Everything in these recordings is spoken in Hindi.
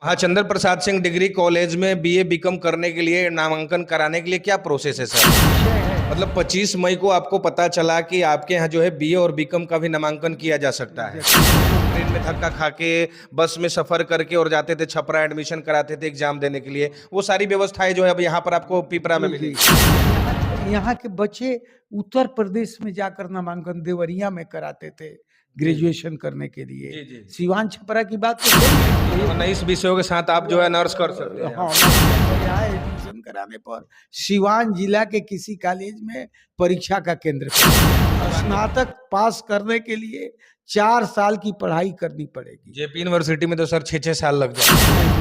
महाचंद्र प्रसाद सिंह डिग्री कॉलेज में बीए बीकॉम करने के लिए नामांकन कराने के लिए क्या प्रोसेस है सर? मतलब 25 मई को आपको पता चला कि आपके यहाँ जो है बीए और बीकॉम का भी नामांकन किया जा सकता है। ट्रेन में धक्का खा के बस में सफर करके और जाते थे छपरा, एडमिशन कराते थे एग्जाम देने के लिए, वो सारी व्यवस्थाएं जो है अब यहाँ पर आपको पिपरा में मिली। यहाँ के बच्चे उत्तर प्रदेश में जाकर नामांकन देवरिया में कराते थे ग्रेजुएशन करने के लिए। जी, जी। सिवान छपरा की बात तो नहीं है। 19 विषयों के साथ आप जो है नर्स कर सकते हैं। हाँ, यहाँ एडमिशन कराने पर सिवान जिला के किसी कॉलेज में परीक्षा का केंद्र स्नातक पास करने के लिए 4 साल की पढ़ाई करनी पड़ेगी। जेपी यूनिवर्सिटी में तो सर 6-6 साल लग जाते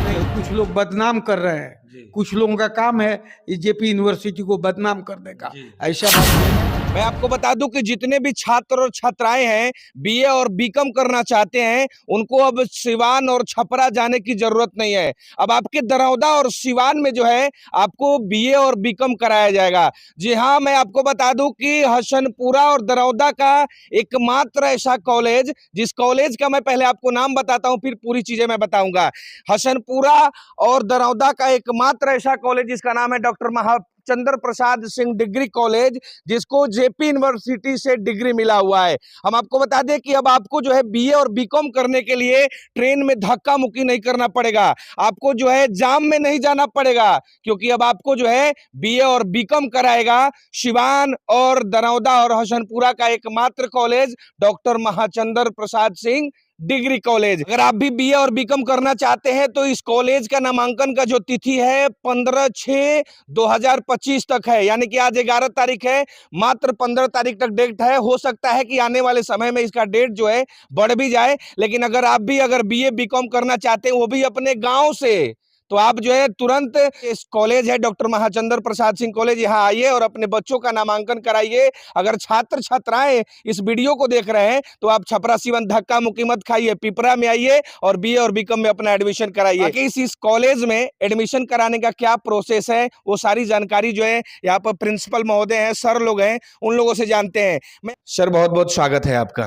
नहीं, कुछ लोग बदनाम कर रहे हैं, कुछ लोगों का काम है जेपी यूनिवर्सिटी को बदनाम करने का। ऐसा बात नहीं है। मैं आपको बता दूं कि जितने भी छात्र और छात्राएं हैं बीए और बीकॉम करना चाहते हैं उनको अब सिवान और छपरा जाने की जरूरत नहीं है। अब आपके दरौदा और सिवान में जो है आपको बीए और बीकॉम कराया जाएगा। जी हाँ, मैं आपको बता दूं कि हसनपुरा और दरौदा का एकमात्र ऐसा कॉलेज, जिस कॉलेज का मैं पहले आपको नाम बताता हूं फिर पूरी चीजें मैं बताऊंगा। हसनपुरा और दरौदा का एकमात्र ऐसा कॉलेज जिसका नाम है doctor Mahachandra Prasad Singh degree college, जिसको जेपी यूनिवर्सिटी से डिग्री मिला हुआ है। हम आपको बता दें कि अब आपको जो है बीए और बीकॉम करने के लिए ट्रेन में धक्का मुक्की नहीं करना पड़ेगा, आपको जो है जाम में नहीं जाना पड़ेगा, क्योंकि अब आपको जो है बीए और बीकॉम कराएगा सिवान और दरौदा और हसनपुरा का एकमात्र college doctor Mahachandra Prasad Singh degree college. अगर आप भी बीए और बीकॉम करना चाहते हैं तो इस कॉलेज का नामांकन का जो तिथि है 15/6/2025 तक है, यानी कि आज 11 तारीख है, मात्र 15 तारीख तक डेट है। हो सकता है कि आने वाले समय में इसका डेट जो है बढ़ भी जाए, लेकिन अगर बीए बीकॉम करना चाहते हैं वो भी अपने गांव से, तो आप जो है तुरंत इस कॉलेज है डॉक्टर महाचंद्र प्रसाद सिंह कॉलेज, यहाँ आइए और अपने बच्चों का नामांकन कराइए। अगर छात्र छात्राएं इस वीडियो को देख रहे हैं तो आप छपरा सिवान धक्का मुक्की मत खाइए, पिपरा में आइए और बीए और बीकॉम में अपना एडमिशन कराइए। इस कॉलेज में एडमिशन कराने का क्या प्रोसेस है वो सारी जानकारी जो है यहाँ पर प्रिंसिपल महोदय हैं, सर लोग हैं, उन लोगों से जानते हैं। मैं सर बहुत बहुत स्वागत है आपका।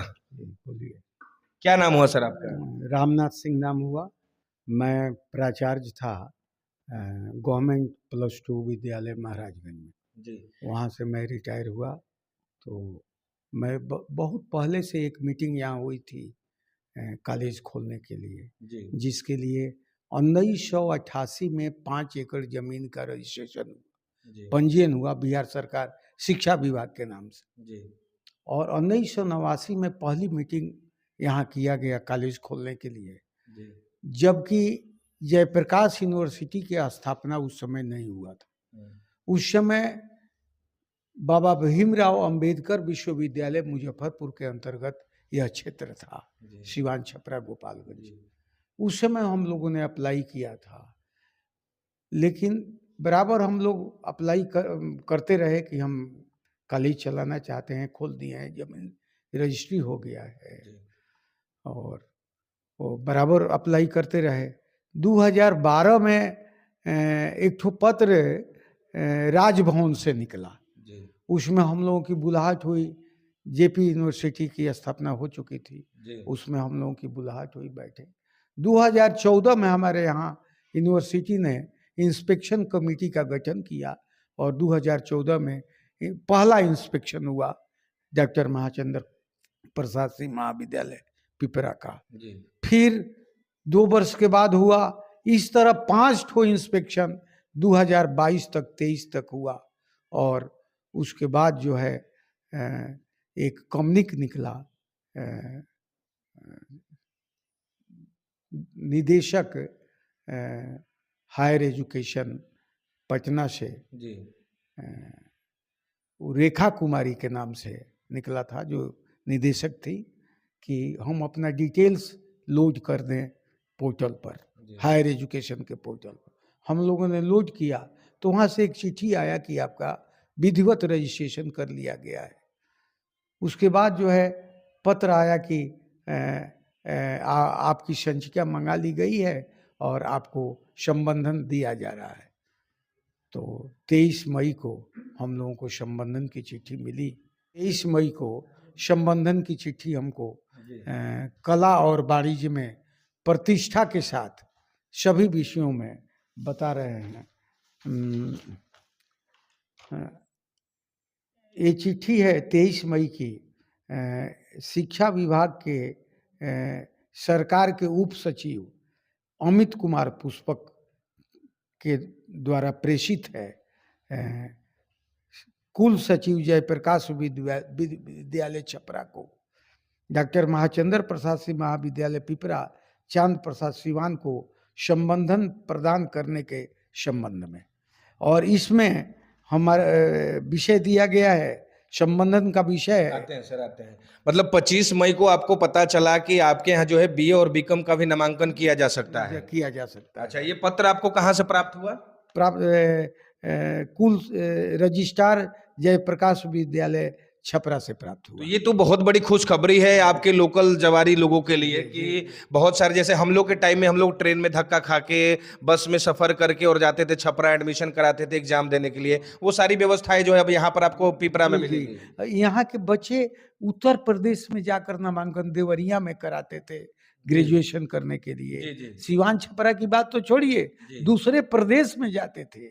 क्या नाम हुआ सर आपका? रामनाथ सिंह नाम हुआ। मैं प्राचार्य था गवर्नमेंट +2 विद्यालय महाराजगंज में जी। वहाँ से मैं रिटायर हुआ। तो मैं बहुत पहले से एक मीटिंग यहाँ हुई थी कॉलेज खोलने के लिए जी। जिसके लिए 1988 में 5 एकड़ जमीन का रजिस्ट्रेशन पंजीयन हुआ बिहार सरकार शिक्षा विभाग के नाम से जी। और 1989 में पहली मीटिंग यहाँ किया गया कॉलेज खोलने के लिए, जबकि जयप्रकाश यूनिवर्सिटी की स्थापना उस समय नहीं हुआ था। उस समय बाबा भीमराव अंबेडकर विश्वविद्यालय मुजफ्फरपुर के अंतर्गत यह क्षेत्र था, सिवान छपरा गोपालगंज। उस समय हम लोगों ने अप्लाई किया था, लेकिन बराबर हम लोग अप्लाई करते रहे कि हम कॉलेज चलाना चाहते हैं, खोल दिए हैं, जमीन रजिस्ट्री हो गया है, और वो बराबर अप्लाई करते रहे। 2012 में एक ठो पत्र राजभवन से निकला, उसमें हम लोगों की बुलाहट हुई। जेपी यूनिवर्सिटी की स्थापना हो चुकी थी, उसमें हम लोगों की बुलाहट हुई, बैठे। 2014 में हमारे यहाँ यूनिवर्सिटी ने इंस्पेक्शन कमेटी का गठन किया और 2014 में पहला इंस्पेक्शन हुआ डॉक्टर महाचंद्र प्रसाद सिंह महाविद्यालय पिपरा का। फिर 2 वर्ष के बाद हुआ। इस तरह 5 ठो इंस्पेक्शन 2022 तक 23 तक हुआ, और उसके बाद जो है एक कम्युनिक निकला निदेशक हायर एजुकेशन पटना से जी। रेखा कुमारी के नाम से निकला था, जो निदेशक थी, कि हम अपना डिटेल्स लोड कर दें पोर्टल पर, हायर एजुकेशन के पोर्टल पर। हम लोगों ने लोड किया तो वहाँ से एक चिट्ठी आया कि आपका विधिवत रजिस्ट्रेशन कर लिया गया है। उसके बाद जो है पत्र आया कि आपकी संचिका मंगा ली गई है और आपको संबंधन दिया जा रहा है। तो 23 मई को हम लोगों को संबंधन की चिट्ठी मिली। 23 मई को संबंधन की चिट्ठी हमको कला और वाणिज्य में प्रतिष्ठा के साथ सभी विषयों में बता रहे हैं। ये चिट्ठी है 23 मई की, शिक्षा विभाग के सरकार के उप सचिव अमित कुमार पुष्पक के द्वारा प्रेषित है। कुल सचिव जयप्रकाश विद्यालय छपरा को, डॉक्टर महाचंद्र प्रसाद सिंह महाविद्यालय पिपरा चांद प्रसाद सिवान को संबंधन प्रदान करने के संबंध में। और इसमें हमारा विषय दिया गया है, संबंधन का विषय है। आते हैं सर, आते हैं। मतलब 25 मई को आपको पता चला कि आपके यहाँ जो है बीए और बीकॉम का भी नामांकन किया जा सकता है। किया जा सकता है। अच्छा, ये पत्र आपको कहाँ से प्राप्त हुआ? कुल रजिस्ट्रार जयप्रकाश विद्यालय छपरा से प्राप्त हुआ। तो ये तो बहुत बड़ी खुशखबरी है आपके लोकल जवारी लोगों के लिए कि बहुत सारे, जैसे हम लोग के टाइम में हम लोग ट्रेन में धक्का खा के बस में सफर करके और जाते थे छपरा, एडमिशन कराते थे एग्जाम देने के लिए, वो सारी व्यवस्थाएं जो है अब यहाँ पर आपको पिपरा में मिलेगी। यहाँ के बच्चे उत्तर प्रदेश में जाकर नामांकन देवरिया में कराते थे ग्रेजुएशन करने के लिए। सिवान छपरा की बात तो छोड़िए, दूसरे प्रदेश में जाते थे।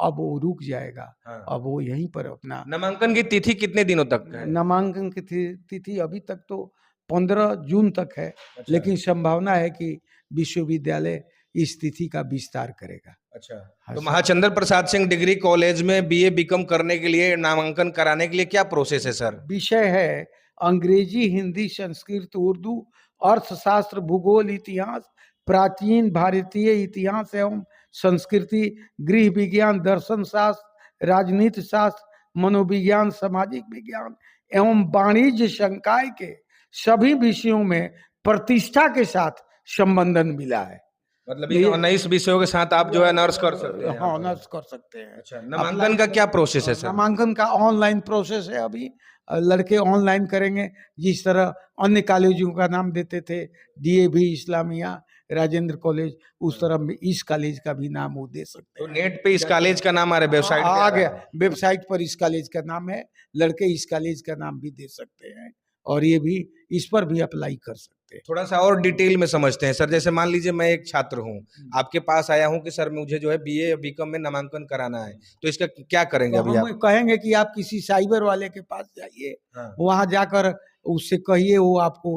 अब वो रुक जाएगा। अब वो यहीं पर अपना नामांकन की तिथि कितने दिनों तक है? नामांकन की तिथि अभी तक तो 15 जून तक है। अच्छा। लेकिन संभावना है कि विश्वविद्यालय इस तिथि का विस्तार करेगा। अच्छा, तो महाचंद्र प्रसाद सिंह डिग्री कॉलेज में बीए बीकॉम करने के लिए नामांकन कराने के लिए क्या प्रोसेस है सर? विषय है अंग्रेजी, हिंदी, संस्कृत, उर्दू, अर्थशास्त्र, भूगोल, इतिहास, प्राचीन भारतीय इतिहास एवं संस्कृति, गृह विज्ञान, दर्शन शास्त्र, राजनीति शास्त्र, मनोविज्ञान, सामाजिक विज्ञान एवं वाणिज्य संकाय के सभी विषयों में प्रतिष्ठा के साथ संबंधन मिला है। मतलब इन 19 विषयों के साथ आप जो है नर्स कर सकते हैं। हाँ, नर्स कर सकते हैं। अच्छा, नामांकन का क्या प्रोसेस है सर? नामांकन का ऑनलाइन प्रोसेस है। अभी लड़के ऑनलाइन करेंगे, जिस तरह अन्य कॉलेजों का नाम देते थे, डीएवी, इस्लामिया, राजेंद्र कॉलेज, उस तरह इस कॉलेज का भी नाम वो दे सकते हैं। तो नेट पे इस कॉलेज का नाम आ रहा है, वेबसाइट पे आ गया, वेबसाइट पर इस कॉलेज का नाम है। लड़के इस कॉलेज का नाम भी दे सकते हैं और ये भी इस पर भी अप्लाई कर सकते हैं। थोड़ा सा और डिटेल में समझते हैं सर। जैसे मान लीजिए मैं एक छात्र हूँ, आपके पास आया हूँ कि सर मुझे जो है बीए बीकॉम में नामांकन कराना है, तो इसका क्या करेंगे? तो अभी हम कहेंगे कि आप किसी साइबर वाले के पास जाइए। वहां जाकर उससे कहिए, वो आपको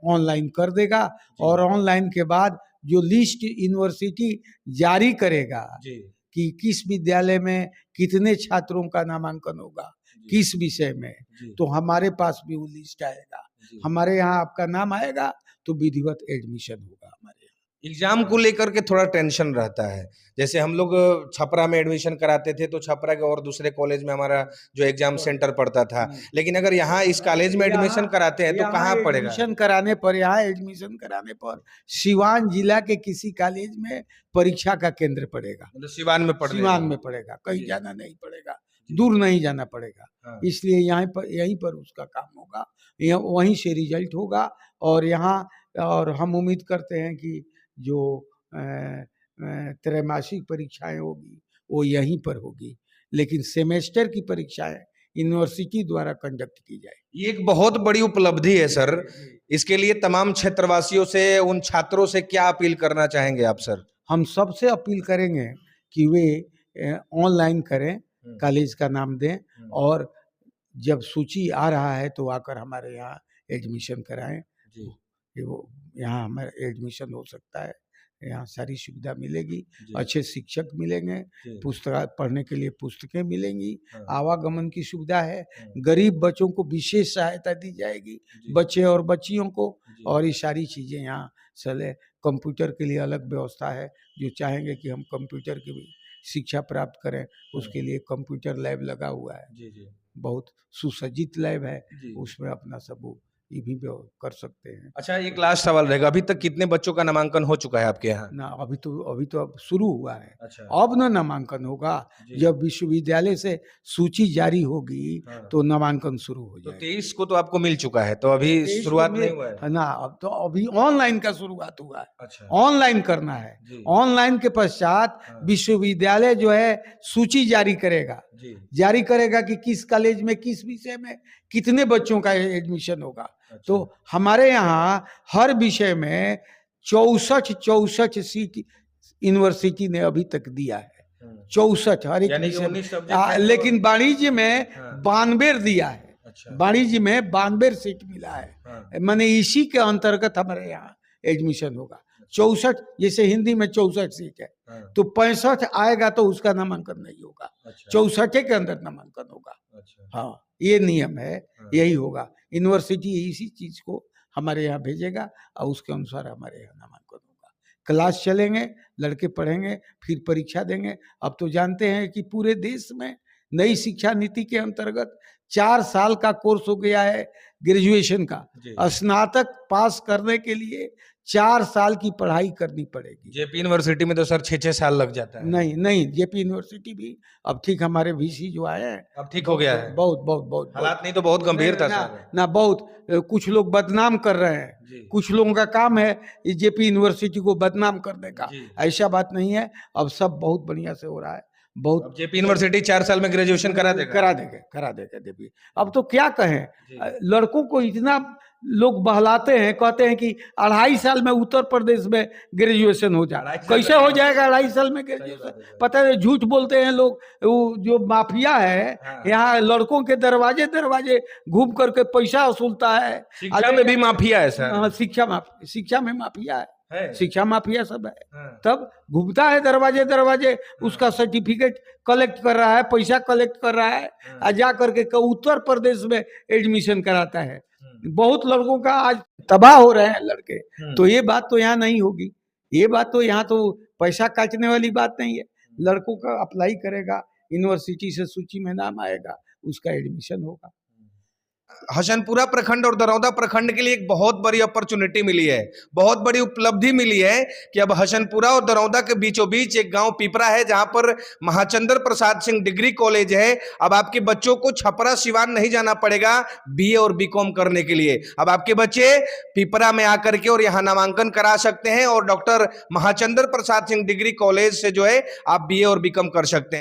ऑनलाइन कर देगा। और ऑनलाइन के बाद जो लिस्ट यूनिवर्सिटी जारी करेगा कि किस विद्यालय में कितने छात्रों का नामांकन होगा, किस विषय में, तो हमारे पास भी वो लिस्ट आएगा। हमारे यहाँ आपका नाम आएगा तो विधिवत एडमिशन होगा हमारे यहाँ। एग्जाम को लेकर के थोड़ा टेंशन रहता है। जैसे हम लोग छपरा में एडमिशन कराते थे तो छपरा के और दूसरे कॉलेज में हमारा जो एग्जाम सेंटर पड़ता था, लेकिन अगर यहाँ इस कॉलेज में एडमिशन कराते हैं तो कहाँ पड़ेगा? एडमिशन कराने पर, यहाँ एडमिशन कराने पर सिवान जिला के किसी कॉलेज में परीक्षा का केंद्र पड़ेगा। मतलब सिवान में पड़ेगा, कहीं जाना नहीं पड़ेगा, दूर नहीं जाना पड़ेगा। इसलिए यहीं पर उसका काम होगा, वहीं से रिजल्ट होगा। और यहाँ और हम उम्मीद करते हैं कि जो त्रैमासिक परीक्षाएं होगी वो यहीं पर होगी, लेकिन सेमेस्टर की परीक्षाएं यूनिवर्सिटी द्वारा कंडक्ट की जाए। ये एक बहुत बड़ी उपलब्धि है सर। इसके लिए तमाम क्षेत्रवासियों से, उन छात्रों से क्या अपील करना चाहेंगे आप सर? हम सबसे अपील करेंगे कि वे ऑनलाइन करें, कॉलेज का नाम दें, और जब सूची आ रहा है तो आकर हमारे यहाँ एडमिशन कराएं। यहाँ हमारा एडमिशन हो सकता है, यहाँ सारी सुविधा मिलेगी, अच्छे शिक्षक मिलेंगे, पुस्तक पढ़ने के लिए पुस्तकें मिलेंगी, आवागमन की सुविधा है, गरीब बच्चों को विशेष सहायता दी जाएगी, बच्चे और बच्चियों को, और ये सारी चीज़ें यहाँ चले। कंप्यूटर के लिए अलग व्यवस्था है, जो चाहेंगे कि हम कंप्यूटर की भी शिक्षा प्राप्त करें, उसके लिए कंप्यूटर लैब लगा हुआ है। बहुत सुसज्जित लैब है, उसमें अपना सब ये भी कर सकते हैं। अच्छा, एक लास्ट सवाल रहेगा, अभी तक कितने बच्चों का नामांकन हो चुका है आपके यहाँ? ना, अभी तो अब शुरू हुआ है। अच्छा। अब ना नामांकन होगा, जब विश्वविद्यालय से सूची जारी होगी तो नामांकन शुरू हो जाएगा। तो 23 को तो आपको मिल चुका है, तो अभी शुरुआत नहीं हुआ है ना? अब तो अभी ऑनलाइन का शुरुआत हुआ है। अच्छा। ऑनलाइन करना है। ऑनलाइन के पश्चात विश्वविद्यालय जो है सूची जारी करेगा कि किस कॉलेज में किस विषय में कितने बच्चों का एडमिशन होगा। तो हमारे यहाँ हर विषय में 64 सीट यूनिवर्सिटी ने अभी तक दिया है। 64 हर एक यानी कि विषय 19 में। सब्जेक्ट है तो- लेकिन वाणिज्य में हाँ। 92 दिया है। अच्छा। वाणिज्य में 92 सीट मिला है। हाँ। माने इसी के अंतर्गत हमारे यहाँ एडमिशन होगा। 64 जैसे हिंदी में 64 सीट है हाँ। तो 65 आएगा तो उसका नामांकन नहीं होगा। अच्छा। 64 के अंदर नामांकन होगा। अच्छा। हाँ, ये नियम है। हाँ। यही होगा। यूनिवर्सिटी इसी चीज को हमारे यहाँ भेजेगा और उसके अनुसार हमारे यहाँ नामांकन होगा। क्लास चलेंगे, लड़के पढ़ेंगे, फिर परीक्षा देंगे। अब तो जानते हैं कि पूरे देश में नई शिक्षा नीति के अंतर्गत 4 साल का कोर्स हो गया है ग्रेजुएशन का। जी। स्नातक पास करने के लिए 4 साल की पढ़ाई करनी पड़ेगी। जेपी यूनिवर्सिटी में तो सर 6-6 साल लग जाता है। नहीं नहीं, जेपी यूनिवर्सिटी भी अब ठीक, हमारे वीसी जो आए हैं अब ठीक हो गया है। बहुत बहुत बहुत हालात नहीं तो बहुत गंभीर था ना, सर। ना बहुत कुछ लोग बदनाम कर रहे हैं। जी। कुछ लोगों का काम है जेपी यूनिवर्सिटी को बदनाम करने का। जी। ऐसा बात नहीं है। अब सब बहुत बढ़िया से हो रहा है। बहुत अब जेपी यूनिवर्सिटी 4 साल में ग्रेजुएशन करा देगा। करा देगा जेपी। अब तो क्या कहें, जी। लड़कों को इतना लोग बहलाते हैं, कहते हैं कि 2.5 साल में उत्तर प्रदेश में ग्रेजुएशन हो जाए। कैसे हो जाएगा 2.5 साल में ग्रेजुएशन? पता है, झूठ बोलते हैं लोग। वो जो माफिया है हाँ। यहाँ लड़कों के दरवाजे दरवाजे घूम करके पैसा वसूलता है। शिक्षा में भी माफिया है सर। हाँ, शिक्षा में माफिया है। शिक्षा माफिया सब है। हाँ। तब घूमता है दरवाजे दरवाजे, उसका सर्टिफिकेट कलेक्ट कर रहा है, पैसा कलेक्ट कर रहा है, और जा करके उत्तर प्रदेश में एडमिशन कराता है। बहुत लड़कों का आज तबाह हो रहे हैं लड़के। तो ये बात तो यहाँ नहीं होगी। ये बात तो यहाँ तो पैसा काटने वाली बात नहीं है। लड़कों का अप्लाई करेगा, यूनिवर्सिटी से सूची में नाम आएगा, उसका एडमिशन होगा। हसनपुरा प्रखंड और दरौदा प्रखंड के लिए एक बहुत बड़ी अपॉर्चुनिटी मिली है, बहुत बड़ी उपलब्धि मिली है कि अब हसनपुरा और दरौदा के बीचों बीच एक गांव पिपरा है जहां पर महाचंद्र प्रसाद सिंह डिग्री कॉलेज है। अब आपके बच्चों को छपरा सिवान नहीं जाना पड़ेगा बीए और बीकॉम करने के लिए। अब आपके बच्चे पिपरा में आकर के और यहाँ नामांकन करा सकते हैं और doctor Mahachandra Prasad Singh degree college से जो है आप बीए और बीकॉम कर सकते हैं।